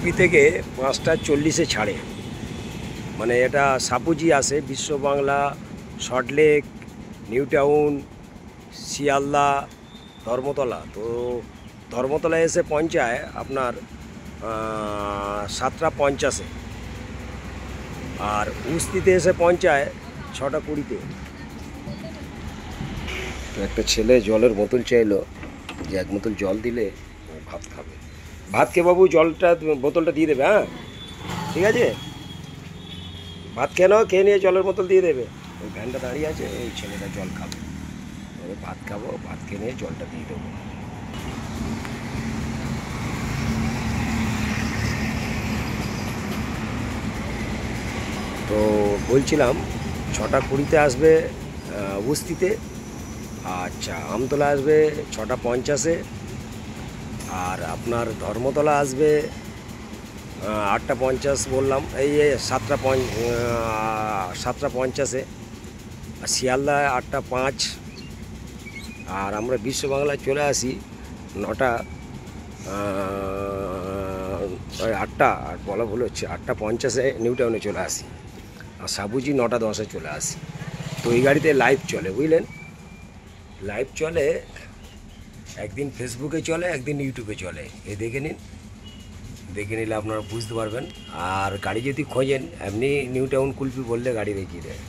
UP থেকে 5:40-এ ছাড়ে, মানে এটা সাপুজি আসে বিশ্ব বাংলা, সল্টলেক, নিউ টাউন, শিয়ালদা, ধর্মতলা। তো ধর্মতলায় এসে পৌঁছায় আপনার 7:50-এ, আর উস্তিতে এসে পৌঁছায় 6:20-তে। তো একটা ছেলে জলের বোতল চাইলো, যে এক বোতল জল দিলে ও ভাত খাবে। ভাত খেয়ে বাবু জলটা বোতলটা দিয়ে দেবে, হ্যাঁ ঠিক আছে, ভাত খেয়ে নাও, খেয়ে নিয়ে জলের বোতল দিয়ে দেবে। ওই ভ্যানটা দাঁড়িয়ে আছে, ওই ছেলেটা জল খাবে, তবে ভাত খাবো, ভাত খেয়ে নিয়ে জলটা দিয়ে দেবো। তো বলছিলাম 6:20-তে আসবে বস্তিতে, আচ্ছা আমতলা আসবে 6:50-এ, আর আপনার ধর্মতলা আসবে 8:50 বললাম, এই 7:50-এ, আর শিয়ালদা 8:05, আর আমরা বিশ্ব বাংলায় চলে আসি 9টা, ওই 8টা, আর বলা ভুল হচ্ছে 8:50-এ নিউ টাউনে চলে আসি, আর সাবুজি 9:10-এ চলে আসি। তো এই গাড়িতে লাইভ চলে, বুঝলেন, লাইভ চলে, একদিন ফেসবুকে চলে, একদিন ইউটিউবে চলে, এই দেখে নিন, দেখে নিলে আপনারা বুঝতে পারবেন। আর গাড়ি যদি খোঁজেন এমনি নিউ টাউন কুলপি বললে গাড়ি দেখিয়ে দেয়।